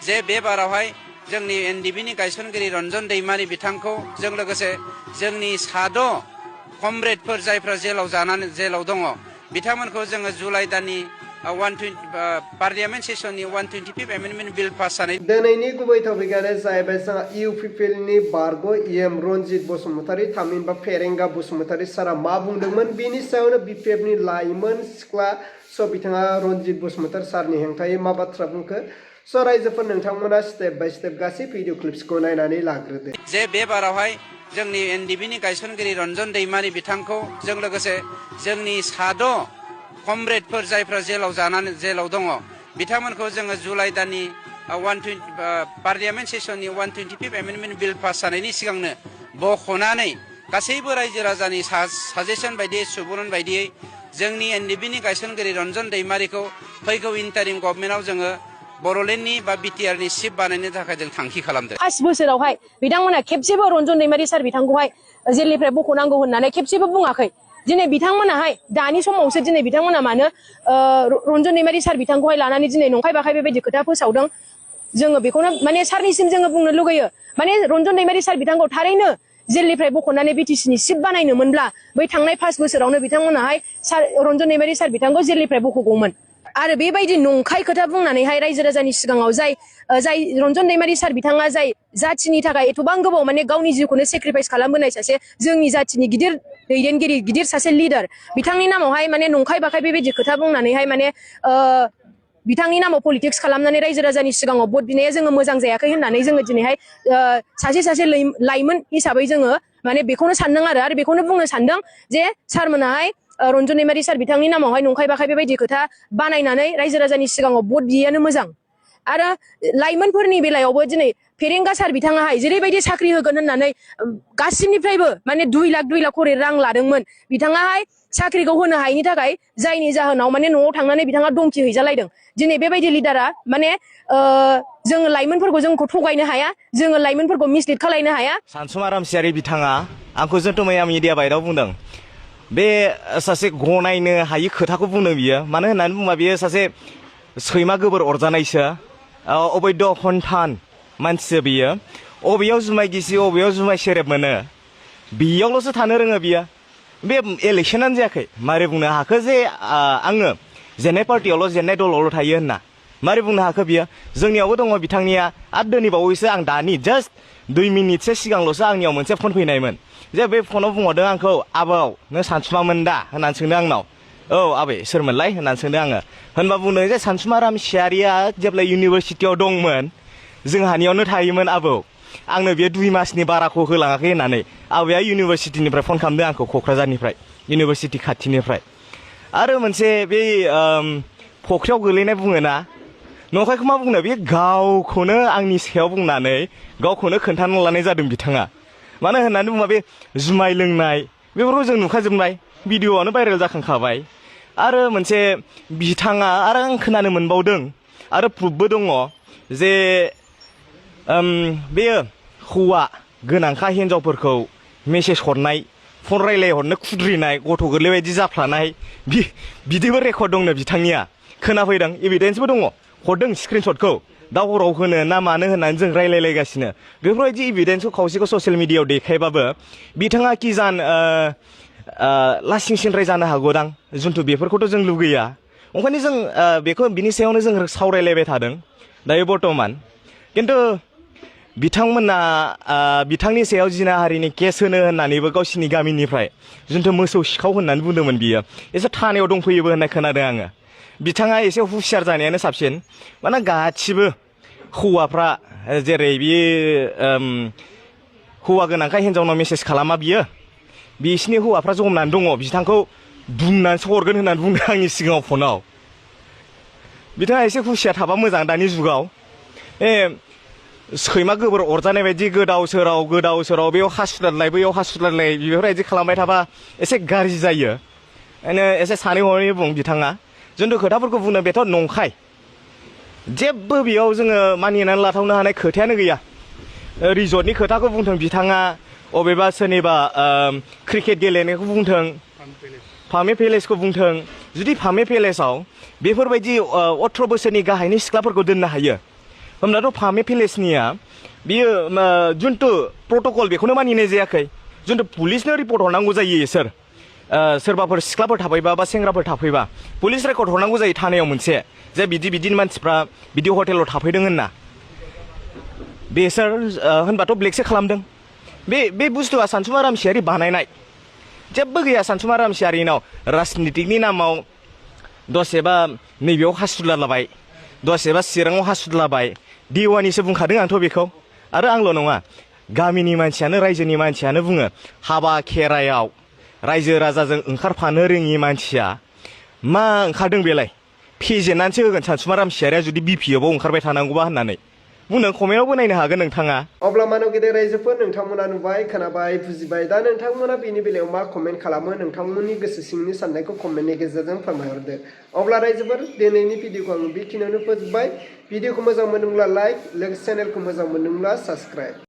जे बे बारावहाय जोंनि एनडिएफबि गायसनगिरि रनजन दैमारि बिथांखौ जों लोगोसे जोंनि साद' कमरेडफोर जायफ्रा जेलाव दङ बिथांमोनखौ जोङो जुलाइ दाननि पार्लियामेन्ट सेसननि 125 एमेन्डमेन्ट बिल पास जानाय दिनैनि गुबै टपिकआनो जाहैबाय जोंहा इउपिपिएलनि बारग' इएम रनजित बसुमतारी थामहिनबा फेरेंगा बसुमतारी सारा मा बुंदोंमोन बेनि सायावनो बिपिएफनि लाइमोन सिख्ला बिथाङा रनजित बसुमतारी सारनि हेंथायै मा बाथ्रा बुंखो रायजोफोर नोंथांमोना स्टेप बाय स्टेप गासै भिडिअ क्लिप्सखौ नायनानै लाग्रोदो। जे बे बारावहाय जोंनि एनडिएफबि गायसनगिरि रनजन दैमारि बिथांखौ जों लोगोसे जोंनि साद' कमरेडफोर जायफ्रा जेलाव दङ बिथांमोनखौ जोङो जुलाइ दाननि पार्लियामेन्ट सेसननि 125 एमेन्डमेन्ट बिल पास जानायनि सिगांनो बख'नानै गासैबो रायजो राजानि साजेसन बायदियै सुबुरुन बायदियै जोंनि एनडिएफबि गायसनगिरि रनजन दैमारिखौ फैगौ इन्टारिम गभर्नमेन्टआव जोङो बर'लेण्डनि बा बिटिआरनि चिफ बानायनो थाखाय जों थांखि खालामदों। 5 बोसोरावहाय बिथांमोना खेबसेबो रनजन दैमारि सार बिथांखौहाय जेलनिफ्राय बख'नांगौ होननानै खेबसेबो बुङाखै। दिनै बिथांमोनाहाय दानि समावसो दिनै बिथांमोना मानो रनजन दैमारि सार बिथांखौहाय लानानै दिनै नंखाय बाखाय बेबायदि खोथा फोसावदों। जोङो बेखौनो माने सारनिसिम जोङो बुंनो लुगैयो माने रनजन दैमारि सार बिथांखौ थारैनो जेलनिफ्राय बख'नानै बिटिसिनि चिफ बानायनो मोनब्ला बै थांनाय 5 बोसोरावनो बिथांमोनाहाय रनजन दैमारि सार बिथांखौ जेलनिफ्राय बख'गौमोन। आरो बेबायदि नंखाय खोथा बुंनानैहाय रायजो राजानि सिगाङाव जाय रनजन दैमारि सार बिथाङा जाय जाथिनि थाखाय एथबां गोबाव माने गावनि जिउखौनो सेक्रिफाइस खालामबोनाय सासे जोंनि जाथिनि गिदिर दैदेनगिरि गिदिर सासे लिडार बिथांनि नामावहाय माने नंखाय बाखाय बेबायदि खोथा बुंनानैहाय माने बिथांनि नामाव पलिटिक्स खालामनानै रायजो राजानि सिगाङाव भट बिनाया जोङो मोजां जायाखै होननानै जोङो दिनैहाय सासे लाइमोन हिसाबै जोङो माने बेखौनो सानदों आरो बेखौनो बुंनो सानदों जे सारमोनाहाय रनजन दैमारि सार बिथांनि नामावहाय नंखाय बाखाय बेबायदि खोथा बानायनानै रायजो राजानि सिगाङाव भट बियानो मोजां। आरो लाइमोनफोरनि बेलायावबो दिनै फेरेंगा सार बिथाङाहाय जेरैबायदि साख्रि होगोन होननानै गासिनिफ्रायबो माने 2 लाख खरि रां लादोंमोन बिथाङाहाय साख्रिखौ होनो हायैनि थाखाय जायनि जाहोनाव माने न'आव थांनानै बिथाङा दंखि हैजालायदों। दिनै बेबायदि लिडारा माने जोङो लाइमोनफोरखौ जोंखौ थगायनो हाया जोङो लाइमोनफोरखौ मिसलिड खालायनो हाया। सानसुमा रामसियारि बिथाङा आंखौ जोंथ' मैया मिडिया बाइटआव बुंदों बे सासे गनायनो हायि खोथाखौ बुंदों बियो मानो होननानै बुङोबा बियो सासे सैमा गोबोर अरजानायसो अबैध खन्थान मानसिसो बियो अबेयाव जुमाय गिसि अबेयाव जुमाय सेरेब मोनो बेयावल'सो थानो रोङो बियो। बे इलेक्सनानो जायाखै मारै बुंनो हाखो जे आङो जेननाय पार्टियावल' जेननाय दलावल' थायो होनना मारै बुंनो हाखो बियो। जोंनियावबो दङ बिथांनिया आरो दिनै बावैसो आं दानि जास्ट 2 मिनिटसो सिगांल'सो आंनियाव मोनसे फन फैनायमोन जे बे फनाव बुंहरदों आंखौ आबौ नों सानसुमामोन दा होननानै सोंदों आंनाव। औ आबै सोरमोनलाय होननानै सोंदों आङो होनबा बुंदों जे सानसुमा रामसियारिया जेब्ला इउनिभारसिटियाव दंमोन जोंहानियावनो थायोमोन आबौ आंनो बेयो 2 मासनि बाराखौ होलाङाखै होननानै आबैया इउनिभारसिटिनिफ्राय फन खालामदों आंखौ क'क्राझारनिफ्राय इउनिभारसिटि खाथिनिफ्राय। आरो मोनसे बे फख्रियाव गोलैनाय बुङोना नंखायखौ मा बुंनो बे गावखौनो आंनि सायाव बुंनानै गावखौनो खोन्थाना लानाय जादों बिथाङा। मानो होननानै बुङोबा बे जुमाय लोंनाय बेफोरखौ जों नुखाजोबबाय भिडिअ'आनो भाइरेल जाखांखाबाय। आरो मोनसे बिथाङा आरो आं खोनानो मोनबावदों आरो प्रुफबो दङ जे बेयो हौवा गोनांखा हिन्जावफोरखौ मेसेज हरनाय फन रायलायहरनो खुद्रिनाय गथ' गोरलै बायदि जाफ्लानाय बिदिबो रेकर्ड दंनो बिथांनिया खोनाफैदों एभिडेन्सबो दङ हरदों स्क्रिनशटखौ दा हराव होनो ना मानो होननानै जों रायलायलायगासिनो बेफोरबायदि एभिडेन्सखौ खावसेखौ ससियेल मिडियायाव देखायबाबो बिथाङा किजान लासिं सिनद्राय जानो हागौदां जुन्थु बेफोरखौथ' जों लुगैया ओंखायनो जों बेखौ बिनि सायावनो जों सावरायलायबाय थादों दायो बर्तमान। खिन्थु बिथांमोना बिथांनि सायाव जिनाहारिनि केस होनो होननानैबो गावसिनि गामिनिफ्राय जुन्थु मोसौ सिखाव होननानै बुंदोंमोन बियो एसे थानायाव दंफैयोबो होननाय खोनादों आङो। बिथाङा एसे हुसियार जानायानो साबसिन माने गासिबो हौवाफ्रा जेरै बियो हौवा गोनांखा हिन्जावनाव मेसेज खालामा बियो बिसिनि हौवाफ्रा जमनानै दङ बिथांखौ बुंनानैसो हरगोन होननानै बुंदों आंनि सिगाङाव फनाव। बिथाङा एसे हुसियार थाबा मोजां दानि जुगाव सैमा गोबोर अरजानाय बायदि गोदाव सोराव बेयाव हासुलादलाय बैयाव हासुलादलाय बेफोरबायदि खालामबाय थाबा एसे गाज्रि जायो। ओंखायनो एसे सानै हनै बुं बिथाङा जुन्थु खोथाफोरखौ बुंनो बेथ' नंखाय जेबो बेयाव जोङो मानिनानै लाथावनो हानाय खोथायानो गैया। रिजर्टनि खोथाखौ बुंथों बिथाङा अबेबा सोरनिबा क्रिकेट गेलेनायखौ बुंथों फामे पेलेसखौ बुंथों जुदि फामे पेलेसाव बेफोरबायदि 18 बोसोरनि गाहायनि सिख्लाफोरखौ दोननो हायो होमब्लाथ' फामे भिलेजनिया बियो जुन्थु प्रट'कल बेखौनो मानिनाय जायाखै जुन्थु पुलिसनो रिपर्ट हरनांगौ जायो इसोर सोरबाफोर सिख्लाफोर थाफैबा बा सेंग्राफोर थाफैबा पुलिस रेकर्ड हरनांगौ जायो थानायाव मोनसे जे बिदि मानसिफ्रा बिदि हटेलाव थाफैदों होनना बेसोर होनबाथ' ब्लेकसो खालामदों बे बुस्थुआ सानसुमा रामसियारि बानायनाय जेबो गैया सानसुमा रामसियारिनाव राजनितिकनि नामाव दसेबा नैबेयाव हासुद्लाबाय दसेबा चिराङाव हासुद्लाबाय दिवानिसो बुंखादों आंथ' बेखौ आरो आंल' नङा गामिनि मानसियानो रायजोनि मानसियानो बुङो हाबा खेरायाव रायजो राजाजों ओंखारफानो रोङि मानसिया मा ओंखारदों बेलाय फेजेननानैसो होगोन सानसुमा रामसियारिया जुदि बिपिएफआव ओंखारबाय थानांगौबा होननानै बुंदों कमेन्टआवबो नायनो हागोन नोंथाङा अब्ला मानव गेदेर रायजोफोर नोंथांमोना नुबाय खोनाबाय बुजिबाय दा नोंथांमोना बेनि बेलायाव मा कमेन्ट खालामो नोंथांमोननि गोसो सिंनि साननायखौ कमेन्टनि गेजेरजों फोरमायहरदो अब्ला रायजोफोर दिनैनि भिडिअखौ आं बेखिनियावनो फोजोबबाय भिडिअखौ मोजां मोनदोंब्ला लाइक लोगोसे चेनेलखौ मोजां मोनदोंब्ला साबस्क्राइब